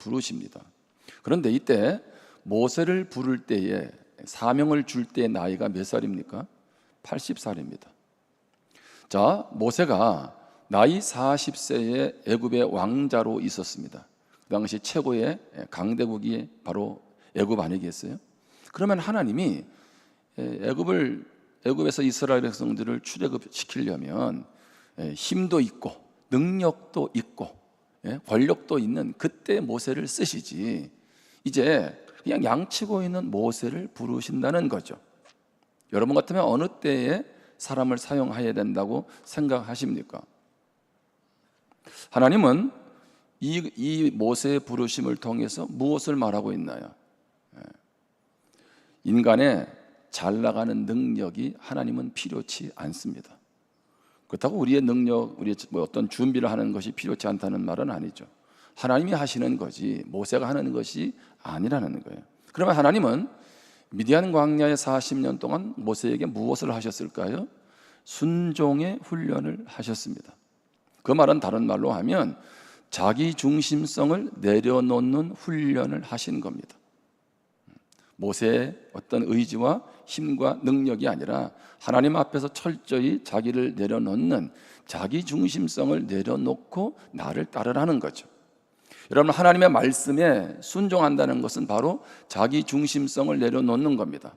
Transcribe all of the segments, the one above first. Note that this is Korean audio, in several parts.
부르십니다. 그런데 이때 모세를 부를 때에, 사명을 줄 때의 나이가 몇 살입니까? 80살입니다. 자, 모세가 나이 40세에 애굽의 왕자로 있었습니다. 그 당시 최고의 강대국이 바로 애굽 아니겠어요? 그러면 하나님이 애굽에서 이스라엘 백성들을 출애굽시키려면 힘도 있고 능력도 있고 권력도 있는 그때 모세를 쓰시지, 이제 그냥 양치고 있는 모세를 부르신다는 거죠. 여러분 같으면 어느 때에 사람을 사용해야 된다고 생각하십니까? 하나님은 이 모세의 부르심을 통해서 무엇을 말하고 있나요? 인간의 잘 나가는 능력이 하나님은 필요치 않습니다. 그렇다고 우리의 능력, 우리의 어떤 준비를 하는 것이 필요치 않다는 말은 아니죠. 하나님이 하시는 거지 모세가 하는 것이 아니라는 거예요. 그러면 하나님은 미디안 광야의 40년 동안 모세에게 무엇을 하셨을까요? 순종의 훈련을 하셨습니다. 그 말은 다른 말로 하면 자기 중심성을 내려놓는 훈련을 하신 겁니다. 모세의 어떤 의지와 힘과 능력이 아니라 하나님 앞에서 철저히 자기를 내려놓는, 자기 중심성을 내려놓고 나를 따르라는 거죠. 여러분, 하나님의 말씀에 순종한다는 것은 바로 자기 중심성을 내려놓는 겁니다.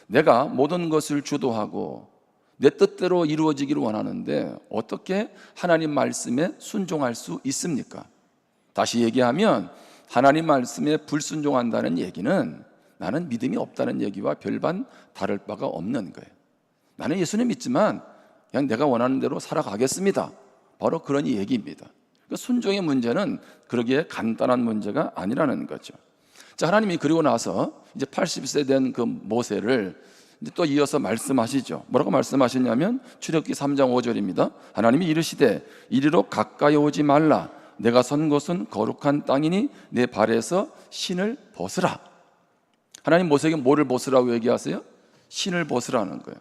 내가 모든 것을 주도하고 내 뜻대로 이루어지기를 원하는데 어떻게 하나님 말씀에 순종할 수 있습니까? 다시 얘기하면 하나님 말씀에 불순종한다는 얘기는 나는 믿음이 없다는 얘기와 별반 다를 바가 없는 거예요. 나는 예수님 믿지만 그냥 내가 원하는 대로 살아가겠습니다. 바로 그런 얘기입니다. 그러니까 순종의 문제는 그러기에 간단한 문제가 아니라는 거죠. 자, 하나님이 그리고 나서 이제 80세 된 그 모세를 이제 또 이어서 말씀하시죠. 뭐라고 말씀하셨냐면 출애굽기 3장 5절입니다. 하나님이 이르시되 이리로 가까이 오지 말라. 내가 선 곳은 거룩한 땅이니 내 발에서 신을 벗으라. 하나님 모세에게 뭐를 벗으라고 얘기하세요? 신을 벗으라는 거예요.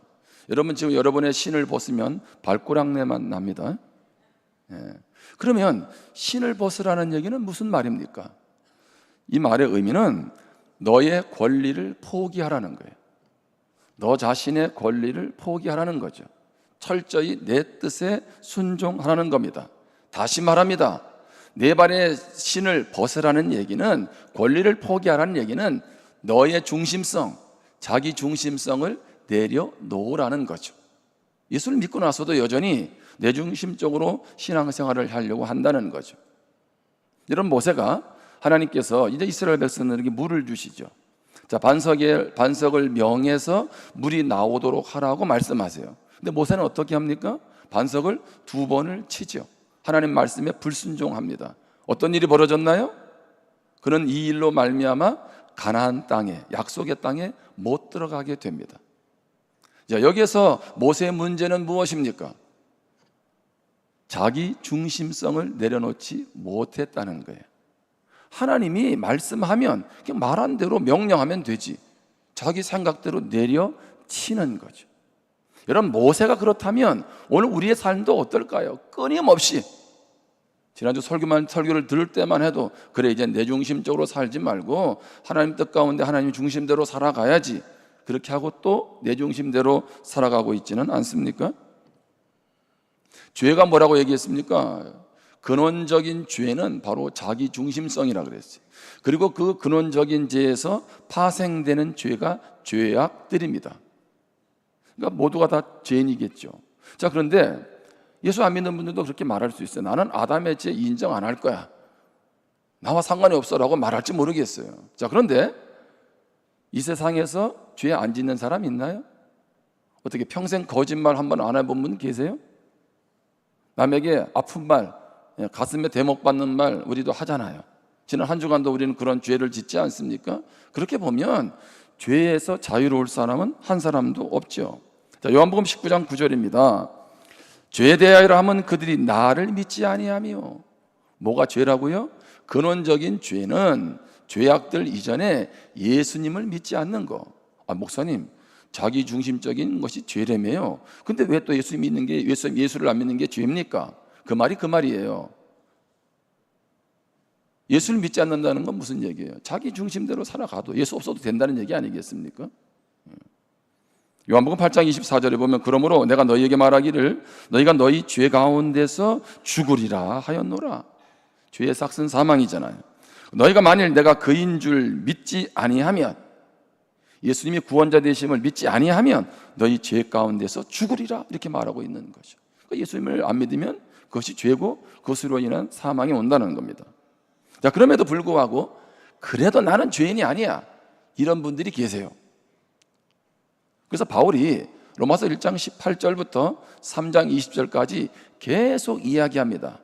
여러분 지금 여러분의 신을 벗으면 발꼬락내만 납니다. 그러면 신을 벗으라는 얘기는 무슨 말입니까? 이 말의 의미는 너의 권리를 포기하라는 거예요. 너 자신의 권리를 포기하라는 거죠. 철저히 내 뜻에 순종하라는 겁니다. 다시 말합니다. 내 발에 신을 벗으라는 얘기는, 권리를 포기하라는 얘기는 너의 중심성, 자기 중심성을 내려놓으라는 거죠. 예수를 믿고 나서도 여전히 내 중심적으로 신앙생활을 하려고 한다는 거죠. 이런 모세가 하나님께서 이제 이스라엘 백성들에게 물을 주시죠. 자, 반석을 명해서 물이 나오도록 하라고 말씀하세요. 근데 모세는 어떻게 합니까? 반석을 2번을 치죠. 하나님 말씀에 불순종합니다. 어떤 일이 벌어졌나요? 그는 이 일로 말미암아 가나안 땅에, 약속의 땅에 못 들어가게 됩니다. 자, 여기에서 모세의 문제는 무엇입니까? 자기 중심성을 내려놓지 못했다는 거예요. 하나님이 말씀하면 그냥 말한 대로 명령하면 되지, 자기 생각대로 내려치는 거죠. 여러분, 모세가 그렇다면 오늘 우리의 삶도 어떨까요? 끊임없이 지난주 설교를 들을 때만 해도 그래, 이제 내 중심적으로 살지 말고 하나님 뜻 가운데 하나님 중심대로 살아가야지, 그렇게 하고 또 내 중심대로 살아가고 있지는 않습니까? 죄가 뭐라고 얘기했습니까? 근원적인 죄는 바로 자기 중심성이라고 그랬어요. 그리고 그 근원적인 죄에서 파생되는 죄가 죄악들입니다. 그러니까 모두가 다 죄인이겠죠. 자, 그런데 예수 안 믿는 분들도 그렇게 말할 수 있어요. 나는 아담의 죄 인정 안 할 거야, 나와 상관이 없어라고 말할지 모르겠어요. 자, 그런데 이 세상에서 죄 안 짓는 사람 있나요? 어떻게 평생 거짓말 한 번 안 해본 분 계세요? 남에게 아픈 말, 가슴에 대목 받는 말 우리도 하잖아요. 지난 한 주간도 우리는 그런 죄를 짓지 않습니까? 그렇게 보면 죄에서 자유로울 사람은 한 사람도 없죠. 자, 요한복음 19장 9절입니다. 죄에 대하여 하면 그들이 나를 믿지 아니하며. 뭐가 죄라고요? 근원적인 죄는 죄악들 이전에 예수님을 믿지 않는 거. 목사님, 자기 중심적인 것이 죄라며요. 근데 왜 또 예수 믿는 게, 예수를 안 믿는 게 죄입니까? 그 말이 그 말이에요. 예수를 믿지 않는다는 건 무슨 얘기예요? 자기 중심대로 살아가도 예수 없어도 된다는 얘기 아니겠습니까? 요한복음 8장 24절에 보면 그러므로 내가 너희에게 말하기를 너희가 너희 죄 가운데서 죽으리라 하였노라. 죄의 삭은 사망이잖아요. 너희가 만일 내가 그인 줄 믿지 아니하면, 예수님이 구원자 되심을 믿지 아니하면 너희 죄 가운데서 죽으리라 이렇게 말하고 있는 거죠. 예수님을 안 믿으면 그것이 죄고 그것으로 인한 사망이 온다는 겁니다. 자, 그럼에도 불구하고 그래도 나는 죄인이 아니야, 이런 분들이 계세요. 그래서 바울이 로마서 1장 18절부터 3장 20절까지 계속 이야기합니다.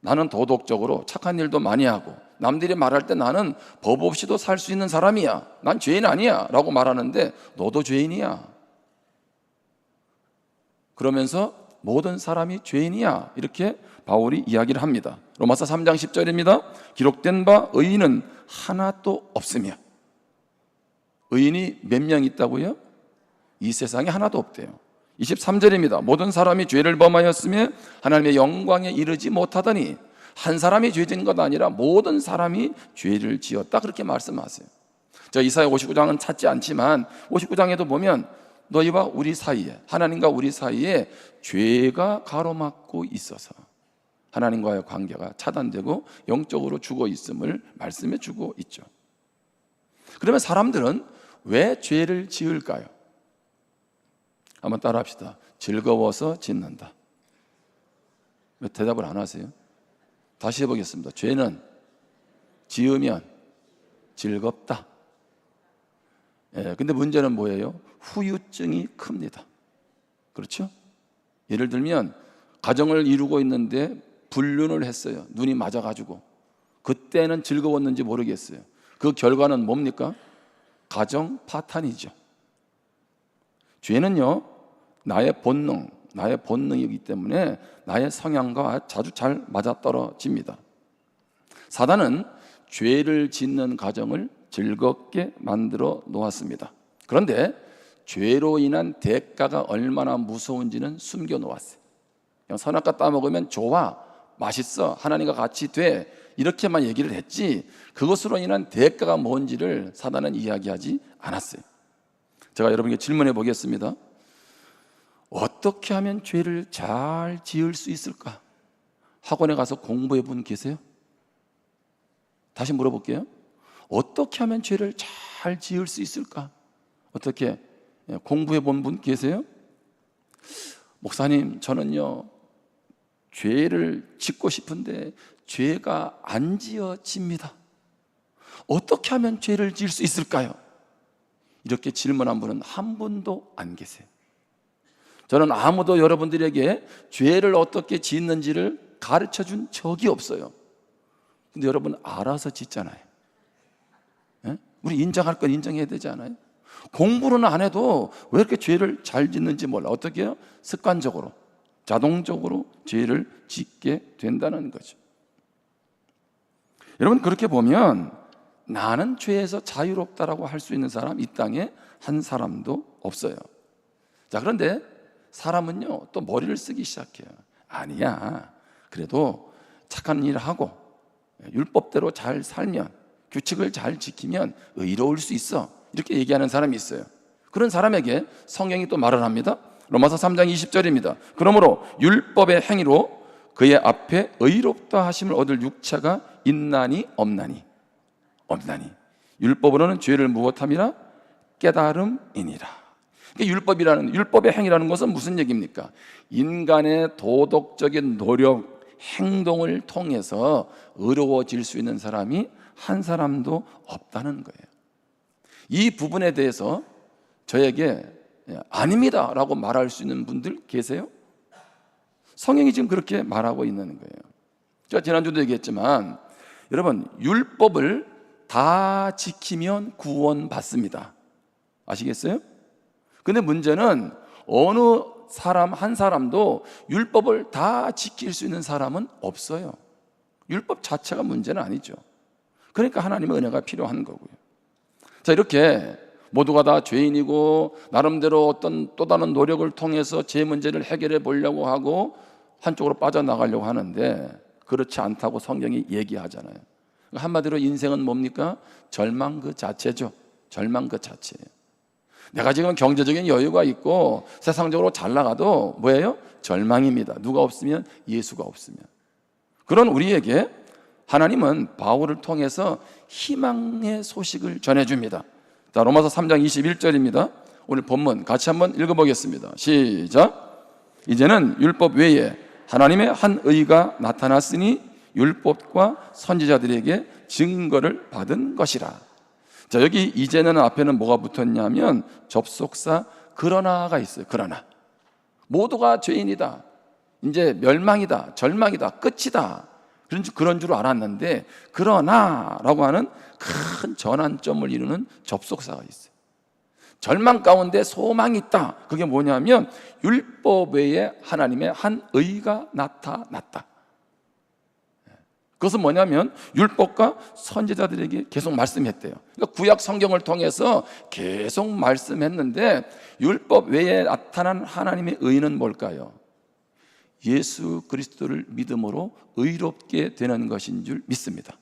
나는 도덕적으로 착한 일도 많이 하고 남들이 말할 때 나는 법 없이도 살 수 있는 사람이야, 난 죄인 아니야 라고 말하는데 너도 죄인이야. 그러면서 모든 사람이 죄인이야 이렇게 바울이 이야기를 합니다. 로마서 3장 10절입니다. 기록된 바 의인은 하나도 없으며. 의인이 몇 명 있다고요? 이 세상에 하나도 없대요. 23절입니다. 모든 사람이 죄를 범하였으며 하나님의 영광에 이르지 못하더니 한 사람이 죄진 것 아니라 모든 사람이 죄를 지었다 그렇게 말씀하세요. 제가 이사야 59장은 찾지 않지만 59장에도 보면 너희와 우리 사이에, 하나님과 우리 사이에 죄가 가로막고 있어서 하나님과의 관계가 차단되고 영적으로 죽어 있음을 말씀해 주고 있죠. 그러면 사람들은 왜 죄를 지을까요? 한번 따라 합시다. 즐거워서 짓는다. 왜 대답을 안 하세요? 다시 해보겠습니다. 죄는 지으면 즐겁다. 근데 문제는 뭐예요? 후유증이 큽니다. 그렇죠? 예를 들면 가정을 이루고 있는데 불륜을 했어요. 눈이 맞아가지고. 그때는 즐거웠는지 모르겠어요. 그 결과는 뭡니까? 가정 파탄이죠. 죄는요, 나의 본능이기 때문에 나의 성향과 자주 잘 맞아떨어집니다. 사단은 죄를 짓는 가정을 즐겁게 만들어 놓았습니다. 그런데 죄로 인한 대가가 얼마나 무서운지는 숨겨 놓았어요. 그냥 선악과 따먹으면 좋아, 맛있어, 하나님과 같이 돼, 이렇게만 얘기를 했지 그것으로 인한 대가가 뭔지를 사단은 이야기하지 않았어요. 제가 여러분에게 질문해 보겠습니다. 어떻게 하면 죄를 잘 지을 수 있을까? 학원에 가서 공부해 본 계세요? 다시 물어볼게요. 어떻게 하면 죄를 잘 지을 수 있을까? 어떻게 공부해 본 분 계세요? 목사님, 저는요 죄를 짓고 싶은데 죄가 안 지어집니다. 어떻게 하면 죄를 지을 수 있을까요? 이렇게 질문한 분은 한 분도 안 계세요. 저는 아무도 여러분들에게 죄를 어떻게 짓는지를 가르쳐 준 적이 없어요. 근데 여러분 알아서 짓잖아요. 우리 인정할 건 인정해야 되지 않아요? 공부는 안 해도 왜 이렇게 죄를 잘 짓는지 몰라. 어떻게 해요? 습관적으로, 자동적으로 죄를 짓게 된다는 거죠. 여러분, 그렇게 보면 나는 죄에서 자유롭다라고 할 수 있는 사람 이 땅에 한 사람도 없어요. 자, 그런데 사람은요 또 머리를 쓰기 시작해요. 아니야, 그래도 착한 일을 하고 율법대로 잘 살면, 규칙을 잘 지키면 의로울 수 있어, 이렇게 얘기하는 사람이 있어요. 그런 사람에게 성경이 또 말을 합니다. 로마서 3장 20절입니다. 그러므로 율법의 행위로 그의 앞에 의롭다 하심을 얻을 육체가 있나니 없나니. 율법으로는 죄를 무엇함이라? 깨달음이니라. 그러니까 율법의 행위라는 것은 무슨 얘기입니까? 인간의 도덕적인 노력, 행동을 통해서 의로워질 수 있는 사람이 한 사람도 없다는 거예요. 이 부분에 대해서 저에게 아닙니다 라고 말할 수 있는 분들 계세요? 성경이 지금 그렇게 말하고 있는 거예요. 제가 지난주도 얘기했지만 여러분, 율법을 다 지키면 구원받습니다. 아시겠어요? 근데 문제는 어느 사람 한 사람도 율법을 다 지킬 수 있는 사람은 없어요. 율법 자체가 문제는 아니죠. 그러니까 하나님의 은혜가 필요한 거고요. 자, 이렇게 모두가 다 죄인이고 나름대로 어떤 또 다른 노력을 통해서 제 문제를 해결해 보려고 하고 한쪽으로 빠져나가려고 하는데, 그렇지 않다고 성경이 얘기하잖아요. 한마디로 인생은 뭡니까? 절망 그 자체죠. 절망 그 자체예요. 내가 지금 경제적인 여유가 있고 세상적으로 잘 나가도 뭐예요? 절망입니다. 누가 없으면? 예수가 없으면. 그런 우리에게 하나님은 바울을 통해서 희망의 소식을 전해줍니다. 자, 로마서 3장 21절입니다. 오늘 본문 같이 한번 읽어보겠습니다. 시작. 이제는 율법 외에 하나님의 한 의가 나타났으니 율법과 선지자들에게 증거를 받은 것이라. 자, 여기 이제는 앞에는 뭐가 붙었냐면 접속사 그러나가 있어요. 그러나 모두가 죄인이다, 이제 멸망이다, 절망이다, 끝이다, 그런 줄 알았는데 그러나라고 하는 큰 전환점을 이루는 접속사가 있어요. 절망 가운데 소망이 있다. 그게 뭐냐면 율법 외에 하나님의 한 의가 나타났다. 그것은 뭐냐면 율법과 선지자들에게 계속 말씀했대요. 그러니까 구약 성경을 통해서 계속 말씀했는데 율법 외에 나타난 하나님의 의는 뭘까요? 예수 그리스도를 믿음으로 의롭게 되는 것인 줄 믿습니다.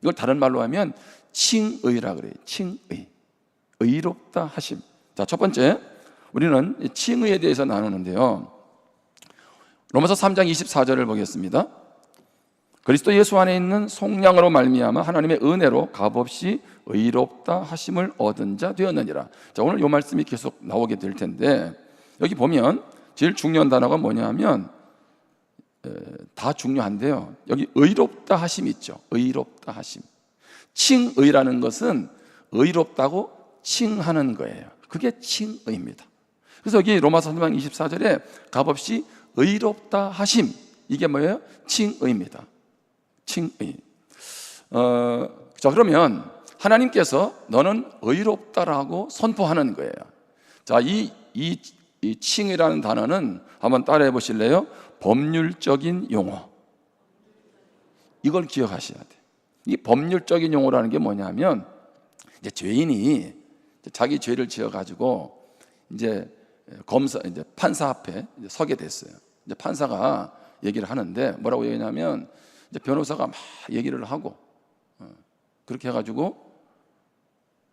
이걸 다른 말로 하면 칭의라 그래요. 칭의, 의롭다 하심. 자, 첫 번째 우리는 칭의에 대해서 나누는데요. 로마서 3장 24절을 보겠습니다. 그리스도 예수 안에 있는 속량으로 말미암아 하나님의 은혜로 값없이 의롭다 하심을 얻은 자 되었느니라. 자, 오늘 이 말씀이 계속 나오게 될 텐데 여기 보면 제일 중요한 단어가 뭐냐면 다 중요한데요. 여기 의롭다 하심이 있죠. 의롭다 하심. 칭의라는 것은 의롭다고 칭하는 거예요. 그게 칭의입니다. 그래서 여기 로마서 3장 24절에 값없이 의롭다 하심, 이게 뭐예요? 칭의입니다. 칭의. 자, 그러면 하나님께서 너는 의롭다라고 선포하는 거예요. 자, 이 칭의라는 단어는 한번 따라해 보실래요? 법률적인 용어. 이걸 기억하셔야 돼요. 이 법률적인 용어라는 게 뭐냐면 이제 죄인이 자기 죄를 지어 가지고 이제 판사 앞에 이제 서게 됐어요. 이제 판사가 얘기를 하는데 뭐라고 얘기하냐면 이제 변호사가 막 얘기를 하고 그렇게 해가지고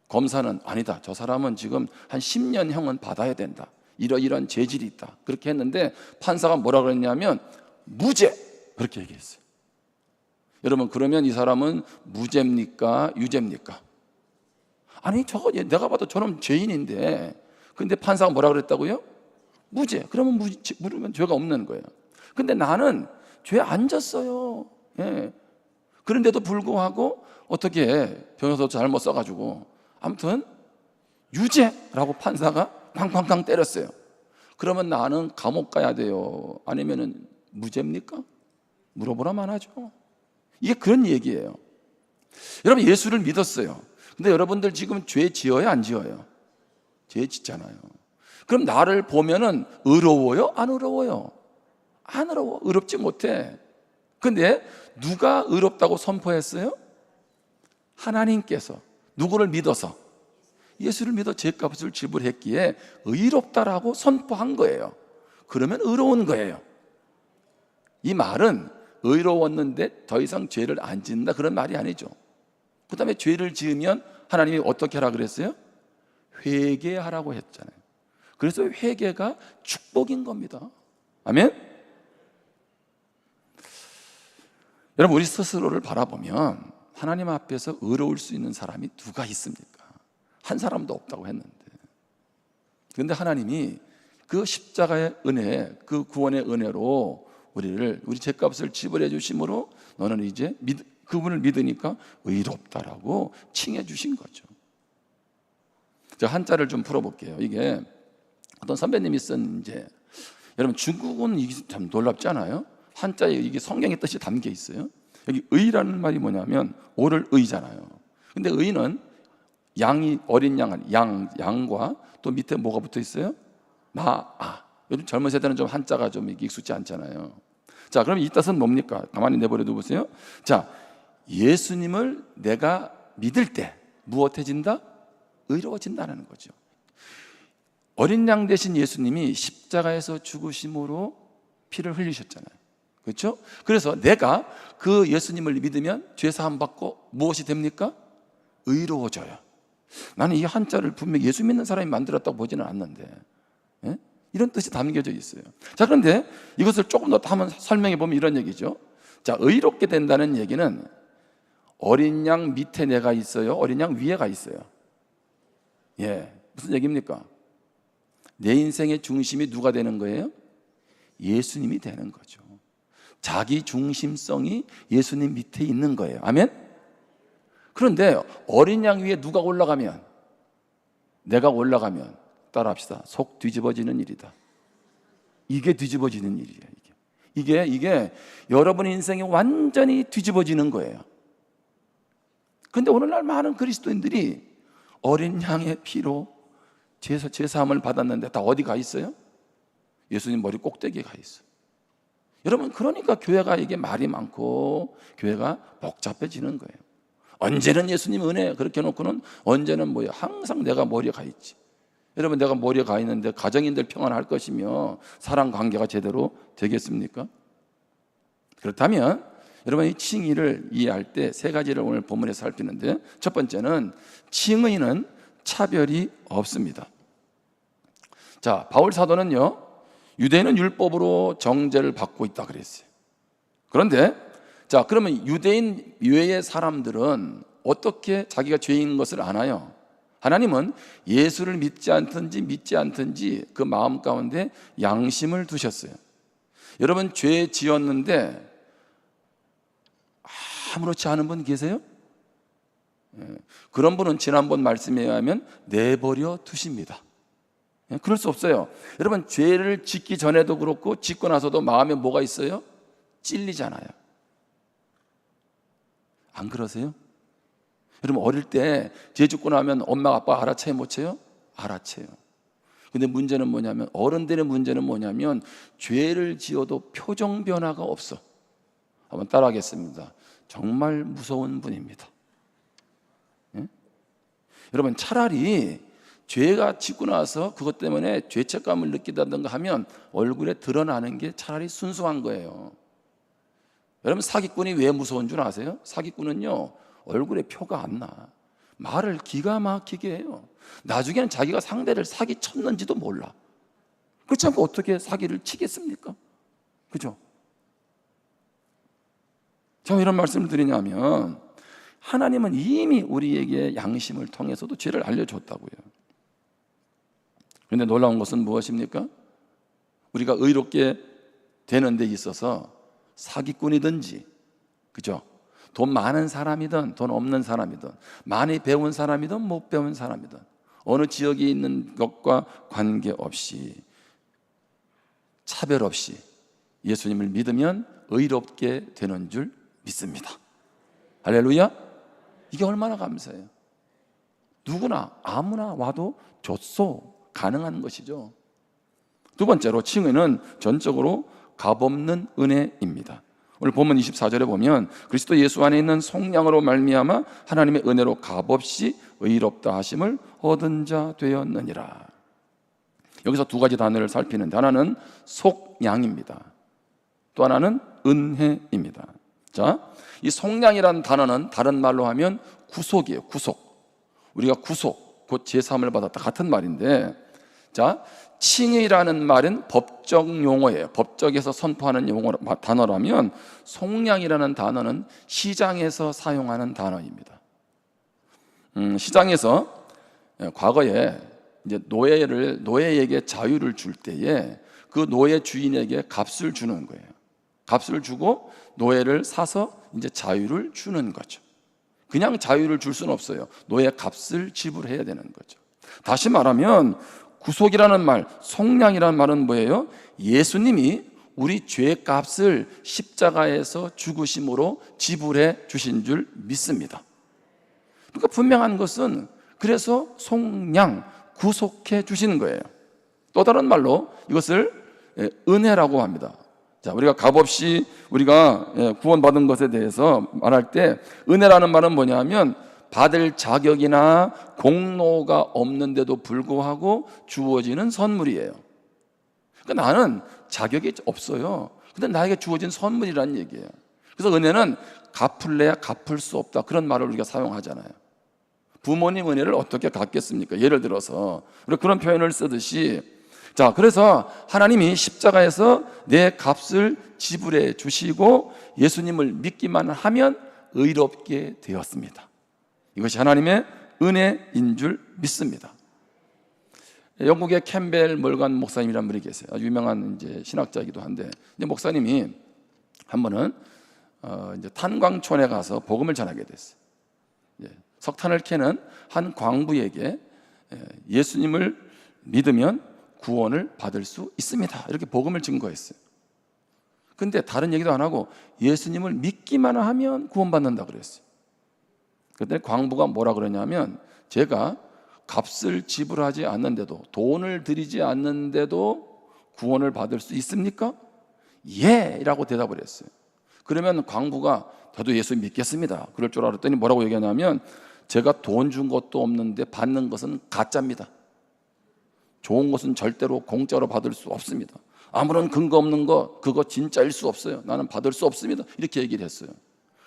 검사는 아니다, 저 사람은 지금 한 10년형은 받아야 된다, 이런 죄질이 있다, 그렇게 했는데 판사가 뭐라 그랬냐면 무죄, 그렇게 얘기했어요. 여러분, 그러면 이 사람은 무죄입니까 유죄입니까? 아니, 저거 내가 봐도 저놈 죄인인데, 근데 판사가 뭐라 그랬다고요? 무죄. 그러면 물으면 죄가 없는 거예요. 근데 나는 죄 안 졌어요. 예. 그런데도 불구하고 어떻게 변호사도 잘못 써가지고 아무튼 유죄라고 판사가 쾅쾅쾅 때렸어요. 그러면 나는 감옥 가야 돼요, 아니면은 무죄입니까? 물어보라만 하죠. 이게 그런 얘기예요. 여러분, 예수를 믿었어요. 근데 여러분들 지금 죄 지어요, 안 지어요? 죄 짓잖아요. 그럼 나를 보면은 의로워요, 안 의로워요? 안 의로워. 의롭지 못해. 근데 누가 의롭다고 선포했어요? 하나님께서. 누구를 믿어서? 예수를 믿어 죄값을 지불했기에 의롭다라고 선포한 거예요. 그러면 의로운 거예요. 이 말은 의로웠는데 더 이상 죄를 안 짓는다, 그런 말이 아니죠. 그 다음에 죄를 지으면 하나님이 어떻게 하라 그랬어요? 회개하라고 했잖아요. 그래서 회개가 축복인 겁니다. 아멘? 여러분, 우리 스스로를 바라보면 하나님 앞에서 의로울 수 있는 사람이 누가 있습니까? 한 사람도 없다고 했는데, 그런데 하나님이 그 십자가의 은혜, 그 구원의 은혜로 우리 죄값을 지불해 주심으로 너는 이제 그분을 믿으니까 의롭다라고 칭해 주신 거죠. 제가 한자를 좀 풀어볼게요. 이게 어떤 선배님이 쓴, 이제 여러분, 중국은 이게 참 놀랍지 않아요? 한자에 이게 성경의 뜻이 담겨 있어요. 여기 의라는 말이 뭐냐면 오를 의잖아요. 근데 의는 어린 양과 또 밑에 뭐가 붙어 있어요? 요즘 젊은 세대는 좀 한자가 좀 익숙지 않잖아요. 자, 그럼 이 뜻은 뭡니까? 가만히 내버려둬 보세요. 자, 예수님을 내가 믿을 때 무엇해진다? 의로워진다는 거죠. 어린 양 대신 예수님이 십자가에서 죽으심으로 피를 흘리셨잖아요. 그렇죠? 그래서 내가 그 예수님을 믿으면 죄 사함 받고 무엇이 됩니까? 의로워져요. 나는 이 한자를 분명히 예수 믿는 사람이 만들었다고 보지는 않는데, 예? 이런 뜻이 담겨져 있어요. 자, 그런데 이것을 조금 더 한번 설명해 보면 이런 얘기죠. 자, 의롭게 된다는 얘기는 어린 양 밑에 내가 있어요? 어린 양 위에가 있어요? 예, 무슨 얘기입니까? 내 인생의 중심이 누가 되는 거예요? 예수님이 되는 거죠. 자기 중심성이 예수님 밑에 있는 거예요. 아멘? 그런데 어린 양 위에 누가 올라가면, 내가 올라가면, 따라합시다, 속 뒤집어지는 일이다. 이게 뒤집어지는 일이에요. 이게 여러분의 인생이 완전히 뒤집어지는 거예요. 그런데 오늘날 많은 그리스도인들이 어린 양의 피로 제사함을 받았는데 다 어디 가 있어요? 예수님 머리 꼭대기에 가 있어요. 여러분, 그러니까 교회가 이게 말이 많고 교회가 복잡해지는 거예요. 언제는 예수님 은혜 그렇게 해놓고는 언제는 뭐예요? 항상 내가 머리에 가 있지. 여러분, 내가 머리에 가 있는데 가정인들 평안할 것이며 사랑 관계가 제대로 되겠습니까? 그렇다면 여러분, 이 칭의를 이해할 때 세 가지를 오늘 본문에서 살피는데, 첫 번째는 칭의는 차별이 없습니다. 자, 바울 사도는요, 유대인은 율법으로 정죄를 받고 있다 그랬어요. 그런데 자, 그러면 유대인 외의 사람들은 어떻게 자기가 죄인 것을 아나요? 하나님은 예수를 믿지 않든지 그 마음 가운데 양심을 두셨어요. 여러분, 죄 지었는데 아무렇지 않은 분 계세요? 그런 분은 지난번 말씀에 의하면 내버려 두십니다. 그럴 수 없어요. 여러분, 죄를 짓기 전에도 그렇고 짓고 나서도 마음에 뭐가 있어요? 찔리잖아요. 안 그러세요? 여러분, 어릴 때 죄 짓고 나면 엄마 아빠 알아채요, 못 채요? 알아채요. 근데 문제는 뭐냐면, 어른들의 문제는 뭐냐면 죄를 지어도 표정 변화가 없어. 한번 따라하겠습니다. 정말 무서운 분입니다. 예? 여러분, 차라리 죄가 짓고 나서 그것 때문에 죄책감을 느끼다든가 하면 얼굴에 드러나는 게 차라리 순수한 거예요. 여러분, 사기꾼이 왜 무서운 줄 아세요? 사기꾼은요, 얼굴에 표가 안 나. 말을 기가 막히게 해요. 나중에는 자기가 상대를 사기쳤는지도 몰라. 그렇지 않고 어떻게 사기를 치겠습니까? 그죠? 제가 이런 말씀을 드리냐면, 하나님은 이미 우리에게 양심을 통해서도 죄를 알려줬다고요. 그런데 놀라운 것은 무엇입니까? 우리가 의롭게 되는 데 있어서 사기꾼이든지, 그죠? 돈 많은 사람이든 돈 없는 사람이든, 많이 배운 사람이든 못 배운 사람이든, 어느 지역에 있는 것과 관계없이, 차별 없이 예수님을 믿으면 의롭게 되는 줄 믿습니다. 할렐루야. 이게 얼마나 감사해요. 누구나 아무나 와도 좋소, 가능한 것이죠. 두 번째로, 칭의는 전적으로 값없는 은혜입니다. 오늘 본문 24절에 보면 그리스도 예수 안에 있는 속량으로 말미암아 하나님의 은혜로 값없이 의롭다 하심을 얻은 자 되었느니라. 여기서 두 가지 단어를 살피는데, 하나는 속량입니다. 또 하나는 은혜입니다. 자, 이 속량이라는 단어는 다른 말로 하면 구속이에요. 구속. 우리가 구속, 곧 제사함을 받았다, 같은 말인데, 자, 칭의라는 말은 법적 용어예요. 법적에서 선포하는 단어라면, 속량이라는 단어는 시장에서 사용하는 단어입니다. 시장에서 과거에 이제 노예에게 자유를 줄 때에 그 노예 주인에게 값을 주는 거예요. 값을 주고 노예를 사서 이제 자유를 주는 거죠. 그냥 자유를 줄 수는 없어요. 노예 값을 지불해야 되는 거죠. 다시 말하면 구속이라는 말, 속량이라는 말은 뭐예요? 예수님이 우리 죄 값을 십자가에서 죽으심으로 지불해 주신 줄 믿습니다. 그러니까 분명한 것은, 그래서 속량, 구속해 주시는 거예요. 또 다른 말로 이것을 은혜라고 합니다. 자, 우리가 값없이 우리가 구원받은 것에 대해서 말할 때, 은혜라는 말은 뭐냐면 받을 자격이나 공로가 없는데도 불구하고 주어지는 선물이에요. 그러니까 나는 자격이 없어요. 근데 나에게 주어진 선물이란 얘기예요. 그래서 은혜는 갚을래야 갚을 수 없다, 그런 말을 우리가 사용하잖아요. 부모님 은혜를 어떻게 갚겠습니까? 예를 들어서 우리가 그런 표현을 쓰듯이, 자, 그래서 하나님이 십자가에서 내 값을 지불해 주시고 예수님을 믿기만 하면 의롭게 되었습니다. 이것이 하나님의 은혜인 줄 믿습니다. 영국의 캠벨 멀간 목사님이라는 분이 계세요. 아주 유명한 이제 신학자이기도 한데, 이제 목사님이 한 번은 이제 탄광촌에 가서 복음을 전하게 됐어요. 석탄을 캐는 한 광부에게 예수님을 믿으면 구원을 받을 수 있습니다, 이렇게 복음을 증거했어요. 근데 다른 얘기도 안 하고 예수님을 믿기만 하면 구원받는다 그랬어요. 그때 광부가 뭐라 그러냐면, 제가 값을 지불하지 않는데도, 돈을 들이지 않는데도 구원을 받을 수 있습니까? 예! 라고 대답을 했어요. 그러면 광부가 저도 예수 믿겠습니다, 그럴 줄 알았더니 뭐라고 얘기하냐면, 제가 돈 준 것도 없는데 받는 것은 가짜입니다. 좋은 것은 절대로 공짜로 받을 수 없습니다. 아무런 근거 없는 거, 그거 진짜일 수 없어요. 나는 받을 수 없습니다, 이렇게 얘기를 했어요.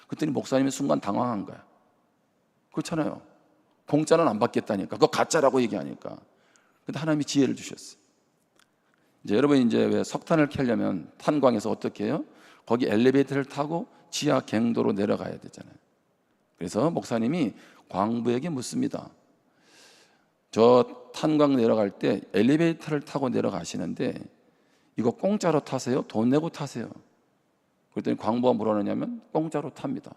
그랬더니 목사님이 순간 당황한 거야. 그렇잖아요. 공짜는 안 받겠다니까, 그거 가짜라고 얘기하니까. 근데 하나님이 지혜를 주셨어요. 이제 여러분, 이제 왜 석탄을 캐려면 탄광에서 어떻게 해요? 거기 엘리베이터를 타고 지하 갱도로 내려가야 되잖아요. 그래서 목사님이 광부에게 묻습니다. 저 탄광 내려갈 때 엘리베이터를 타고 내려가시는데 이거 공짜로 타세요? 돈 내고 타세요? 그랬더니 광부가 뭐라 하냐면, 공짜로 탑니다.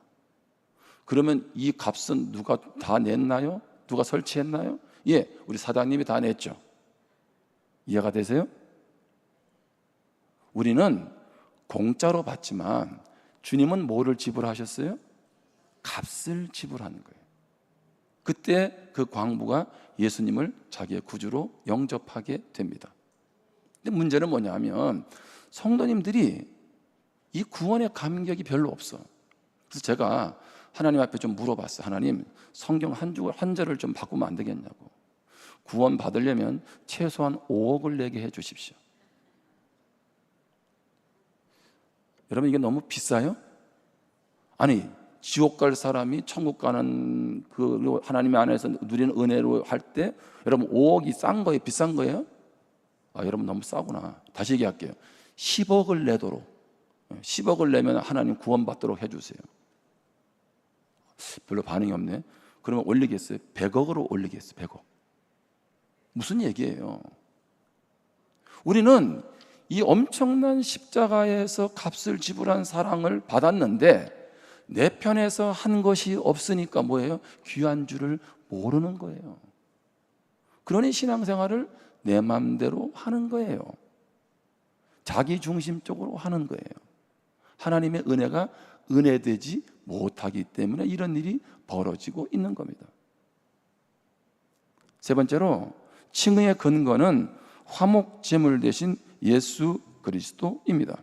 그러면 이 값은 누가 다 냈나요? 누가 설치했나요? 예, 우리 사장님이 다 냈죠. 이해가 되세요? 우리는 공짜로 받지만 주님은 뭐를 지불하셨어요? 값을 지불하는 거예요. 그때 그 광부가 예수님을 자기의 구주로 영접하게 됩니다. 근데 문제는 뭐냐면, 성도님들이 이 구원의 감격이 별로 없어. 그래서 제가 하나님 앞에 좀 물어봤어요. 하나님, 성경 한 절을 좀 바꾸면 안 되겠냐고. 구원 받으려면 최소한 5억을 내게 해 주십시오. 여러분, 이게 너무 비싸요? 아니, 지옥 갈 사람이 천국 가는 그 하나님의 안에서 누리는 은혜로 할 때 여러분 5억이 싼 거예요? 비싼 거예요? 아, 여러분 너무 싸구나. 다시 얘기할게요. 10억을 내도록, 10억을 내면 하나님 구원받도록 해주세요. 별로 반응이 없네. 그러면 올리겠어요? 100억으로 올리겠어요. 100억. 무슨 얘기예요? 우리는 이 엄청난 십자가에서 값을 지불한 사랑을 받았는데 내 편에서 한 것이 없으니까 뭐예요? 귀한 줄을 모르는 거예요. 그러니 신앙생활을 내 마음대로 하는 거예요. 자기 중심적으로 하는 거예요. 하나님의 은혜가 은혜되지 못하기 때문에 이런 일이 벌어지고 있는 겁니다. 세 번째로, 칭의의 근거는 화목제물 대신 예수 그리스도입니다.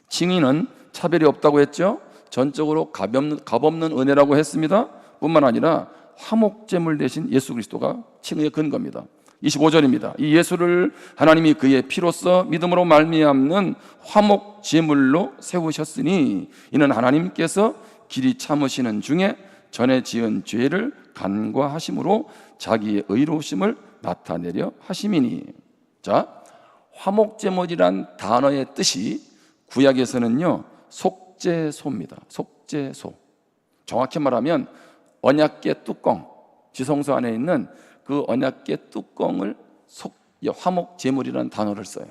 칭의는 차별이 없다고 했죠. 전적으로 값없는 은혜라고 했습니다. 뿐만 아니라 화목제물 대신 예수 그리스도가 칭의의 근거입니다. 25절입니다. 이 예수를 하나님이 그의 피로써 믿음으로 말미암는 화목제물로 세우셨으니 이는 하나님께서 길이 참으시는 중에 전에 지은 죄를 간과하심으로 자기의 의로우심을 나타내려 하심이니. 자, 화목제물이란 단어의 뜻이 구약에서는요, 속죄소입니다. 속죄소. 정확히 말하면 언약궤 뚜껑, 지성소 안에 있는 그 언약궤 뚜껑을 화목제물이라는 단어를 써요.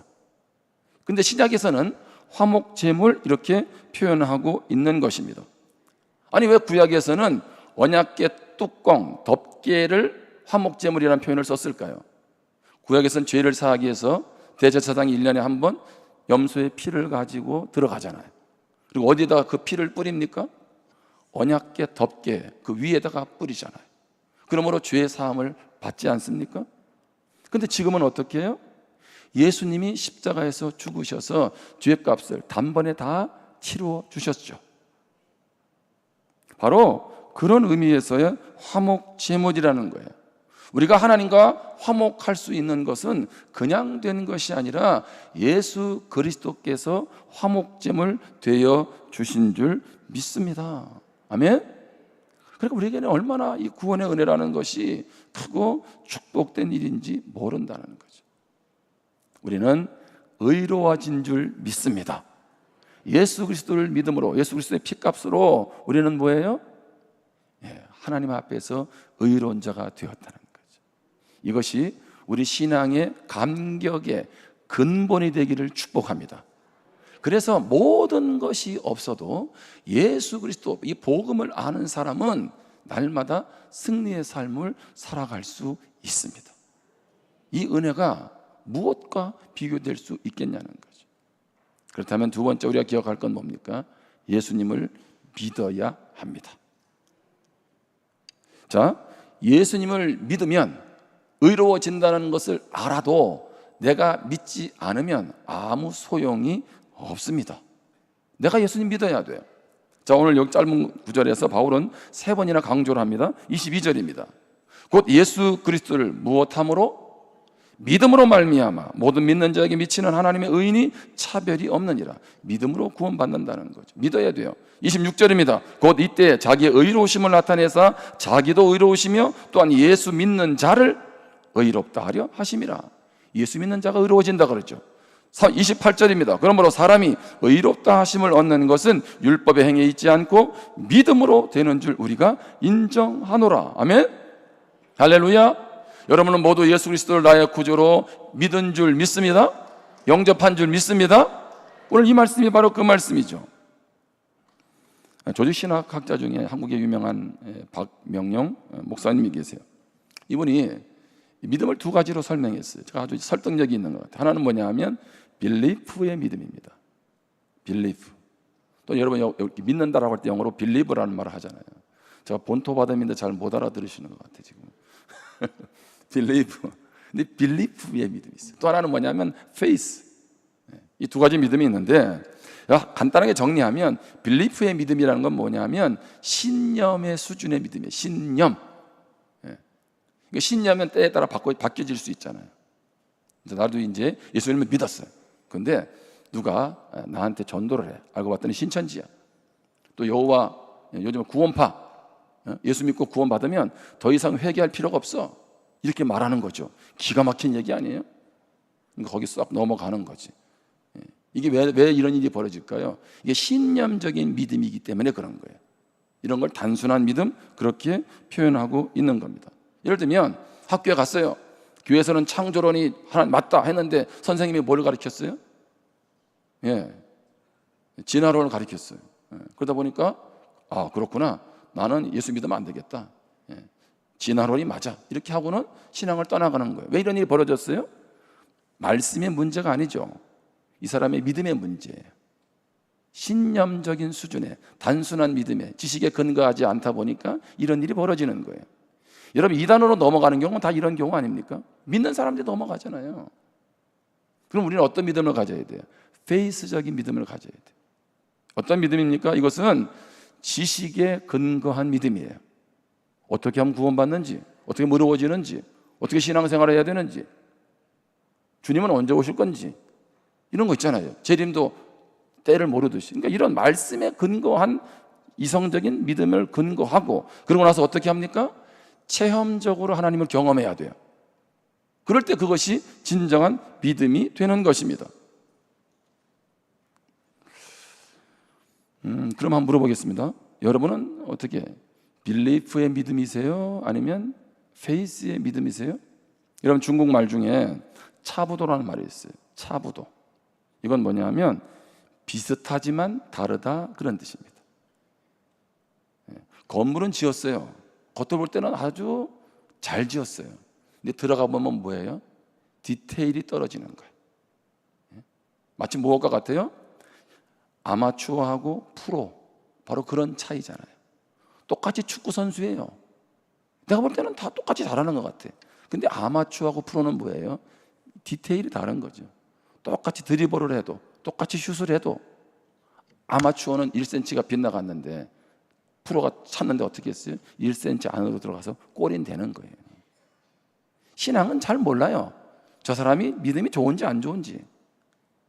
근데 신약에서는 화목제물 이렇게 표현하고 있는 것입니다. 아니, 왜 구약에서는 언약궤 뚜껑, 덮개를 화목제물이라는 표현을 썼을까요? 구약에서는 죄를 사하기 위해서 대제사장이 1년에 한 번 염소의 피를 가지고 들어가잖아요. 그리고 어디다가 그 피를 뿌립니까? 언약궤 덮개 그 위에다가 뿌리잖아요. 그러므로 죄의 사함을 받지 않습니까? 근데 지금은 어떻게 해요? 예수님이 십자가에서 죽으셔서 죄값을 단번에 다 치루어 주셨죠. 바로 그런 의미에서의 화목제물이라는 거예요. 우리가 하나님과 화목할 수 있는 것은 그냥 된 것이 아니라 예수 그리스도께서 화목제물 되어 주신 줄 믿습니다. 아멘? 그러니까 우리에게는 얼마나 이 구원의 은혜라는 것이 크고 축복된 일인지 모른다는 거죠. 우리는 의로워진 줄 믿습니다. 예수 그리스도를 믿음으로, 예수 그리스도의 피값으로 우리는 뭐예요? 하나님 앞에서 의로운 자가 되었다는 거죠. 이것이 우리 신앙의 감격의 근본이 되기를 축복합니다. 그래서 모든 것이 없어도 예수 그리스도, 이 복음을 아는 사람은 날마다 승리의 삶을 살아갈 수 있습니다. 이 은혜가 무엇과 비교될 수 있겠냐는 거죠. 그렇다면 두 번째 우리가 기억할 건 뭡니까? 예수님을 믿어야 합니다. 자, 예수님을 믿으면 의로워진다는 것을 알아도 내가 믿지 않으면 아무 소용이 없습니다. 내가 예수님 믿어야 돼요. 자, 오늘 여기 짧은 구절에서 바울은 세 번이나 강조를 합니다. 22절입니다. 곧 예수 그리스도를 무엇함으로? 믿음으로 말미암아 모든 믿는 자에게 미치는 하나님의 의인이 차별이 없느니라. 믿음으로 구원받는다는 거죠. 믿어야 돼요. 26절입니다. 곧 이때 자기의 의로우심을 나타내사 자기도 의로우시며 또한 예수 믿는 자를 의롭다 하려 하심이라. 예수 믿는 자가 의로워진다 그러죠. 28절입니다. 그러므로 사람이 의롭다 하심을 얻는 것은 율법의 행위에 있지 않고 믿음으로 되는 줄 우리가 인정하노라. 아멘. 할렐루야. 여러분은 모두 예수 그리스도를 나의 구주로 믿은 줄 믿습니다. 영접한 줄 믿습니다. 오늘 이 말씀이 바로 그 말씀이죠. 조직신학학자 중에 한국의 유명한 박명영 목사님이 계세요. 이분이 믿음을 두 가지로 설명했어요. 제가 아주 설득력이 있는 것 같아요. 하나는 뭐냐 하면 belief의 믿음입니다. belief. 또 여러분 믿는다라고 할 때 영어로 believe라는 말을 하잖아요. 제가 본토 받음인데 잘 못 알아들으시는 것 같아요 지금. believe. 근데 belief의 믿음이 있어요. 또 하나는 뭐냐면 faith. 이 두 가지 믿음이 있는데 간단하게 정리하면 belief의 믿음이라는 건 뭐냐면 신념의 수준의 믿음이에요. 신념. 신념은 때에 따라 바뀌어질 수 있잖아요. 나도 이제 예수님을 믿었어요. 그런데 누가 나한테 전도를 해. 알고 봤더니 신천지야. 또 여호와, 요즘 구원파, 예수 믿고 구원 받으면 더 이상 회개할 필요가 없어. 이렇게 말하는 거죠. 기가 막힌 얘기 아니에요? 그러니까 거기 쏙 넘어가는 거지. 이게 왜 이런 일이 벌어질까요? 이게 신념적인 믿음이기 때문에 그런 거예요. 이런 걸 단순한 믿음, 그렇게 표현하고 있는 겁니다. 예를 들면 학교에 갔어요. 교회에서는 창조론이 하나 맞다 했는데 선생님이 뭘 가르쳤어요? 진화론을 가르쳤어요. 그러다 보니까 그렇구나. 나는 예수 믿으면 안 되겠다. 진화론이 맞아. 이렇게 하고는 신앙을 떠나가는 거예요. 왜 이런 일이 벌어졌어요? 말씀의 문제가 아니죠. 이 사람의 믿음의 문제예요. 신념적인 수준의 단순한 믿음에 지식에 근거하지 않다 보니까 이런 일이 벌어지는 거예요. 여러분 이단으로 넘어가는 경우는 다 이런 경우 아닙니까? 믿는 사람들이 넘어가잖아요. 그럼 우리는 어떤 믿음을 가져야 돼요? 페이스적인 믿음을 가져야 돼요. 어떤 믿음입니까? 이것은 지식에 근거한 믿음이에요. 어떻게 하면 구원받는지, 어떻게 의로워지는지, 어떻게 신앙생활을 해야 되는지, 주님은 언제 오실 건지 이런 거 있잖아요. 재림도 때를 모르듯이. 그러니까 이런 말씀에 근거한 이성적인 믿음을 근거하고 그러고 나서 어떻게 합니까? 체험적으로 하나님을 경험해야 돼요. 그럴 때 그것이 진정한 믿음이 되는 것입니다. 그럼 한번 물어보겠습니다. 여러분은 어떻게 belief의 믿음이세요? 아니면 faith의 믿음이세요? 여러분 중국 말 중에 차부도라는 말이 있어요. 차부도. 이건 뭐냐면 비슷하지만 다르다 그런 뜻입니다. 건물은 지었어요. 겉으로 볼 때는 아주 잘 지었어요. 근데 들어가 보면 뭐예요? 디테일이 떨어지는 거예요. 마치 무엇과 같아요? 아마추어하고 프로, 바로 그런 차이잖아요. 똑같이 축구 선수예요. 내가 볼 때는 다 똑같이 잘하는 것 같아. 근데 아마추어하고 프로는 뭐예요? 디테일이 다른 거죠. 똑같이 드리블을 해도, 똑같이 슛을 해도 아마추어는 1cm가 빗나갔는데 프로가 찼는데 어떻게 했어요? 1cm 안으로 들어가서 골인 되는 거예요. 신앙은 잘 몰라요. 저 사람이 믿음이 좋은지 안 좋은지.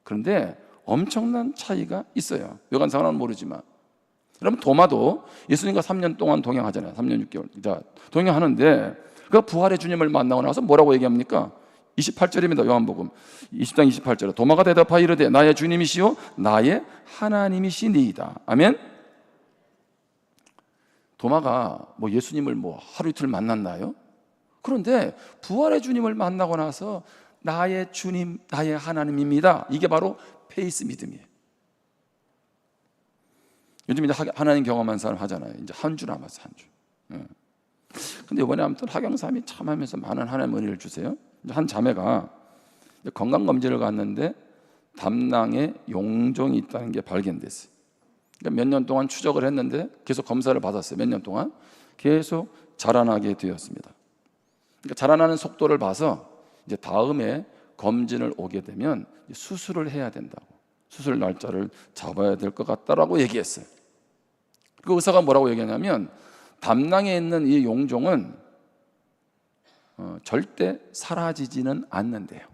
그런데 엄청난 차이가 있어요. 요한상은 모르지만. 여러분, 도마도 예수님과 3년 동안 동행하잖아요. 3년 6개월. 자, 동행하는데 그 부활의 주님을 만나고 나서 뭐라고 얘기합니까? 28절입니다. 요한복음 20장 28절에 도마가 대답하여 이르되 나의 주님이시요 나의 하나님이시니이다. 아멘. 도마가 뭐 예수님을 뭐 하루 이틀 만났나요? 그런데 부활의 주님을 만나고 나서 나의 주님, 나의 하나님입니다. 이게 바로 페이스 믿음이에요. 요즘 이제 하나님 경험한 사람 하잖아요. 이제 한 주 남았어, 한 주. 근데 이번에 아무튼 하경삼이 참 하면서 많은 하나님 은혜를 주세요. 한 자매가 건강검진을 갔는데 담낭에 용종이 있다는 게 발견됐어요. 그러니까 몇 년 동안 추적을 했는데 계속 검사를 받았어요. 몇 년 동안 계속 자라나게 되었습니다. 그러니까 자라나는 속도를 봐서 이제 다음에 검진을 오게 되면 수술을 해야 된다고, 수술 날짜를 잡아야 될 것 같다라고 얘기했어요. 그 의사가 뭐라고 얘기하냐면 담낭에 있는 이 용종은 절대 사라지지는 않는데요.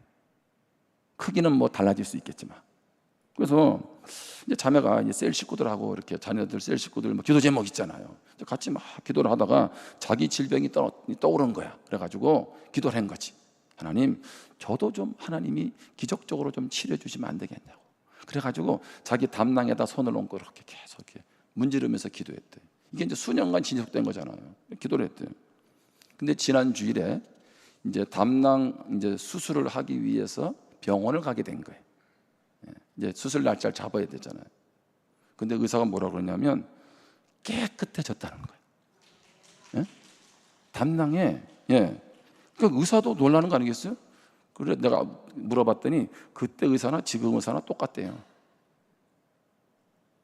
크기는 뭐 달라질 수 있겠지만. 그래서 이제 자매가 이제 셀 식구들하고 이렇게 자녀들 셀 식구들 뭐 기도 제목 있잖아요. 같이 막 기도를 하다가 자기 질병이 떠오른 거야. 그래가지고 기도를 한 거지. 하나님, 저도 좀 하나님이 기적적으로 좀 치료해 주시면 안 되겠냐고. 그래가지고 자기 담낭에다 손을 얹고 이렇게 계속 이렇게 문지르면서 기도했대. 이게 이제 수년간 지속된 거잖아요. 기도를 했대. 근데 지난 주일에 이제 담낭 이제 수술을 하기 위해서 병원을 가게 된 거예요. 이제 수술 날짜를 잡아야 되잖아요. 근데 의사가 뭐라고 그러냐면 깨끗해졌다는 거예요. 예? 담낭에, 예. 그 의사도 놀라는 거 아니겠어요? 그래 내가 물어봤더니 그때 의사나 지금 의사나 똑같대요.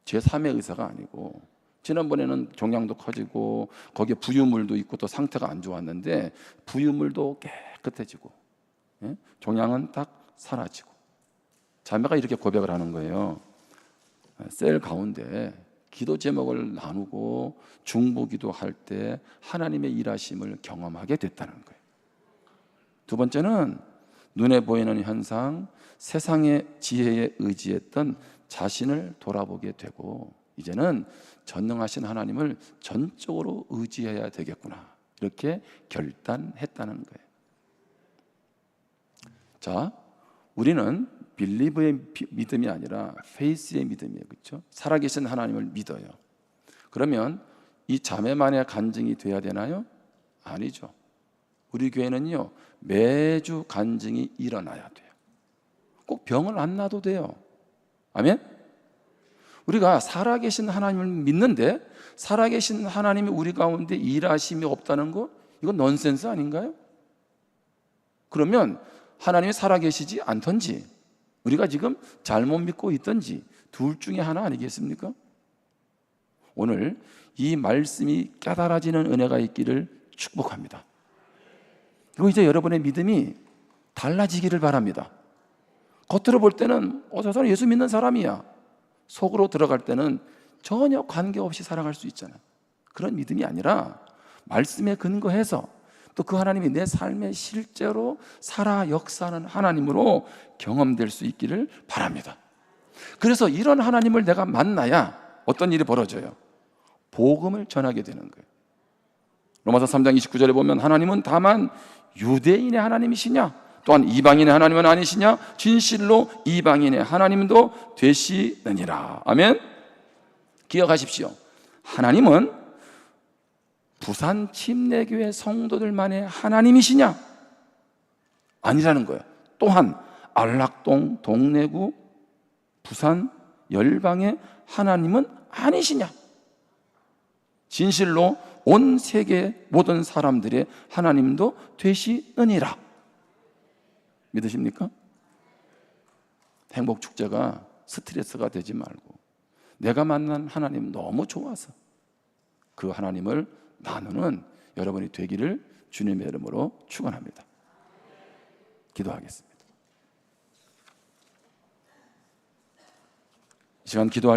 제3의 의사가 아니고, 지난번에는 종양도 커지고 거기에 부유물도 있고 또 상태가 안 좋았는데 부유물도 깨끗해지고, 예? 종양은 딱 사라지고. 자매가 이렇게 고백을 하는 거예요. 셀 가운데 기도 제목을 나누고 중보기도 할 때 하나님의 일하심을 경험하게 됐다는 거예요. 두 번째는 눈에 보이는 현상, 세상의 지혜에 의지했던 자신을 돌아보게 되고 이제는 전능하신 하나님을 전적으로 의지해야 되겠구나, 이렇게 결단했다는 거예요. 자, 우리는 빌리브의 믿음이 아니라 페이스의 믿음이에요. 그렇죠? 살아계신 하나님을 믿어요. 그러면 이 자매만의 간증이 돼야 되나요? 아니죠. 우리 교회는요, 매주 간증이 일어나야 돼요. 꼭 병을 안 놔도 돼요. 아멘? 우리가 살아계신 하나님을 믿는데 살아계신 하나님이 우리 가운데 일하심이 없다는 거, 이건 넌센스 아닌가요? 그러면 하나님이 살아계시지 않던지 우리가 지금 잘못 믿고 있던지 둘 중에 하나 아니겠습니까? 오늘 이 말씀이 깨달아지는 은혜가 있기를 축복합니다. 그리고 이제 여러분의 믿음이 달라지기를 바랍니다. 겉으로 볼 때는 저 사람 예수 믿는 사람이야. 속으로 들어갈 때는 전혀 관계없이 살아갈 수 있잖아요. 그런 믿음이 아니라 말씀에 근거해서 또 그 하나님이 내 삶에 실제로 살아 역사하는 하나님으로 경험될 수 있기를 바랍니다. 그래서 이런 하나님을 내가 만나야 어떤 일이 벌어져요? 복음을 전하게 되는 거예요. 로마서 3장 29절에 보면 하나님은 다만 유대인의 하나님이시냐, 또한 이방인의 하나님은 아니시냐, 진실로 이방인의 하나님도 되시느니라. 아멘. 기억하십시오. 하나님은 부산 침례교회 성도들만의 하나님이시냐? 아니라는 거예요. 또한 안락동, 동래구, 부산, 열방의 하나님은 아니시냐? 진실로 온 세계 모든 사람들의 하나님도 되시느니라. 믿으십니까? 행복축제가 스트레스가 되지 말고 내가 만난 하나님 너무 좋아서 그 하나님을 나누는 여러분이 되기를 주님의 이름으로 축원합니다. 기도하겠습니다. 이 시간 기도할